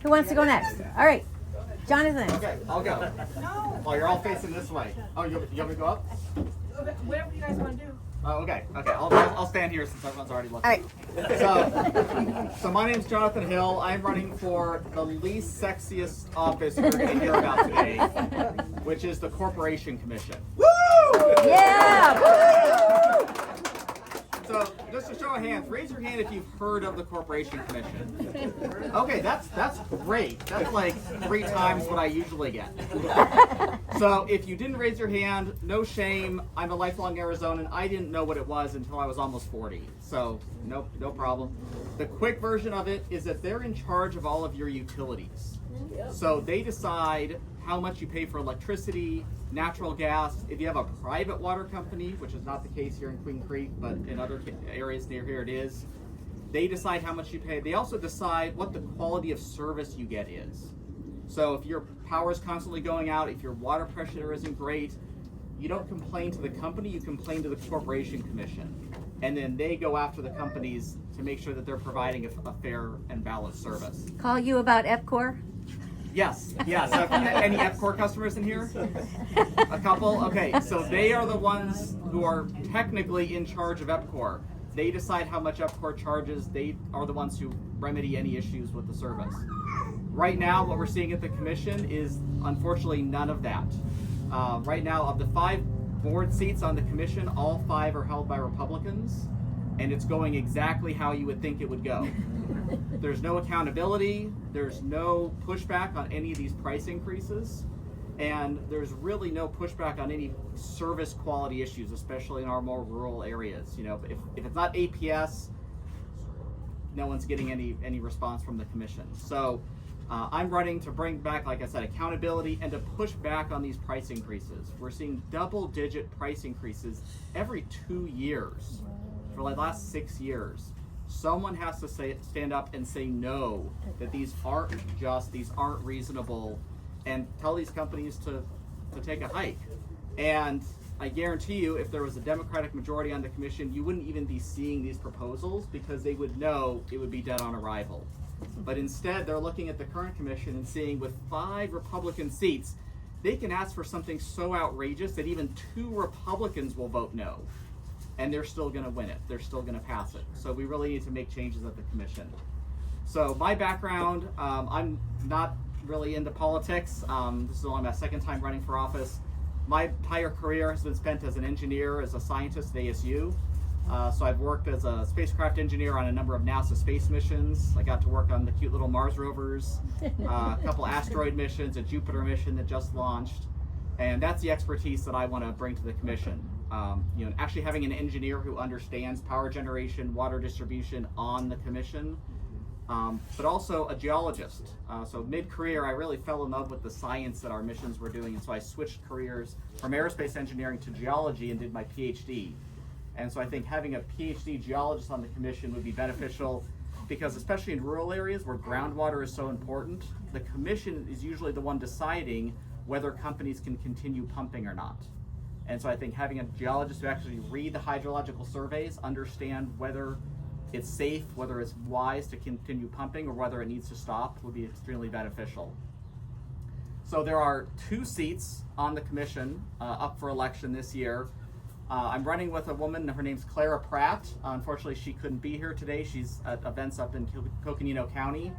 Who wants to go next? All right, Jonathan. Okay, I'll go. Oh, you're all facing this way. Oh, you want me to go up? Whatever you guys want to do. Oh, okay. I'll stand here since everyone's already looking. All right. So my name's Jonathan Hill. I'm running for the least sexiest office you're going to hear about today, which is the Corporation Commission. Woo! Yeah! Woo! So, just a show of hands, raise your hand if you've heard of the Corporation Commission. Okay, that's great. That's like 3 times what I usually get. So, if you didn't raise your hand, no shame. I'm a lifelong Arizonan. I didn't know what it was until I was almost 40. So, no problem. The quick version of it is that they're in charge of all of your utilities. So, they decide how much you pay for electricity, natural gas. If you have a private water company, which is not the case here in Queen Creek, but in other areas near here it is, they decide how much you pay. They also decide what the quality of service you get is. So if your power is constantly going out, if your water pressure isn't great, you don't complain to the company, you complain to the Corporation Commission. And then they go after the companies to make sure that they're providing a fair and balanced service. Call you about EPCOR? Yes. Any EPCOR customers in here? A couple? Okay, so they are the ones who are technically in charge of EPCOR. They decide how much EPCOR charges. They are the ones who remedy any issues with the service. Right now, what we're seeing at the commission is, unfortunately, none of that. Right now, of the 5 board seats on the commission, all 5 are held by Republicans, and it's going exactly how you would think it would go. There's no accountability, there's no pushback on any of these price increases, and there's really no pushback on any service quality issues, especially in our more rural areas. You know, if it's not APS, no one's getting any response from the commission. So I'm running to bring back, like I said, accountability and to push back on these price increases. We're seeing double-digit price increases every 2 years for like the last 6 years. Someone has to stand up and say no, that these aren't just, these aren't reasonable, and tell these companies to take a hike. And I guarantee you, if there was a Democratic majority on the commission, you wouldn't even be seeing these proposals because they would know it would be dead on arrival. But instead, they're looking at the current commission and seeing with 5 Republican seats, they can ask for something so outrageous that even 2 Republicans will vote no. And they're still going to win it. They're still going to pass it. So we really need to make changes at the commission. So my background, I'm not really into politics. This is only my 2nd time running for office. My entire career has been spent as an engineer, as a scientist at ASU. So I've worked as a spacecraft engineer on a number of NASA space missions. I got to work on the cute little Mars rovers, a couple asteroid missions, a Jupiter mission that just launched. And that's the expertise that I want to bring to the commission. Actually having an engineer who understands power generation, water distribution on the commission, but also a geologist. So mid-career, I really fell in love with the science that our missions were doing, and so I switched careers from aerospace engineering to geology and did my PhD. And so I think having a PhD geologist on the commission would be beneficial because especially in rural areas where groundwater is so important, the commission is usually the one deciding whether companies can continue pumping or not. And so I think having a geologist who actually read the hydrological surveys, understand whether it's safe, whether it's wise to continue pumping, or whether it needs to stop would be extremely beneficial. So there are 2 seats on the commission up for election this year. I'm running with a woman, her name's Clara Pratt. Unfortunately, she couldn't be here today. She's at events up in Coconino County.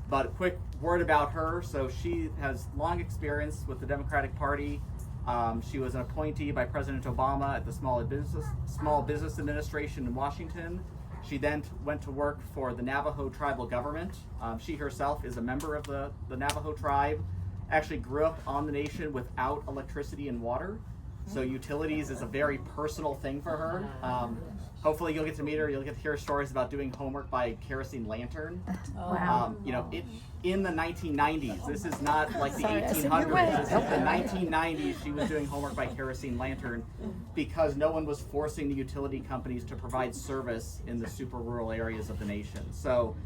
But a quick word about her. So she has long experience with the Democratic Party. She was an appointee by President Obama at the Small Business Administration in Washington. She then went to work for the Navajo tribal government. She herself is a member of the Navajo tribe. Actually grew up on the nation without electricity and water. So utilities is a very personal thing for her. Hopefully you'll get to meet her. You'll get to hear stories about doing homework by kerosene lantern. Wow. In the 1990s. This is not like the 1800s. This is the 1990s. She was doing homework by kerosene lantern because no one was forcing the utility companies to provide service in the super rural areas of the nation. So,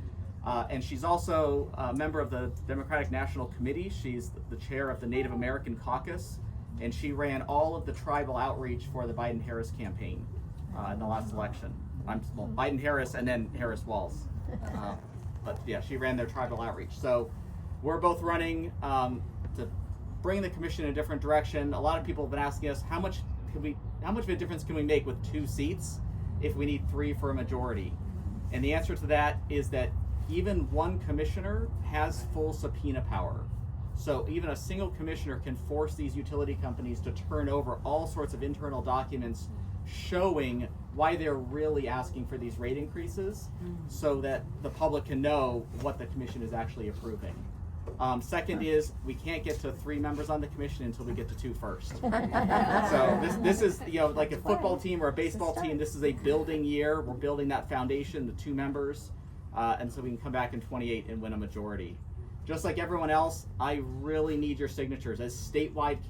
and she's also a member of the Democratic National Committee. She's the chair of the Native American Caucus, and she ran all of the tribal outreach for the Biden-Harris campaign in the last election. Biden-Harris and then Harris-Walz. But yeah, she ran their tribal outreach. So we're both running to bring the commission in a different direction. A lot of people have been asking us how much of a difference can we make with 2 seats if we need 3 for a majority? And the answer to that is that even one commissioner has full subpoena power. So even a single commissioner can force these utility companies to turn over all sorts of internal documents showing why they're really asking for these rate increases, so that the public can know what the commission is actually approving. Second is, we can't get to 3 members on the commission until we get to 2 first. So this is, like a football team or a baseball team, this is a building year. We're building that foundation, the 2 members, and so we can come back in 28 and win a majority. Just like everyone else, I really need your signatures as statewide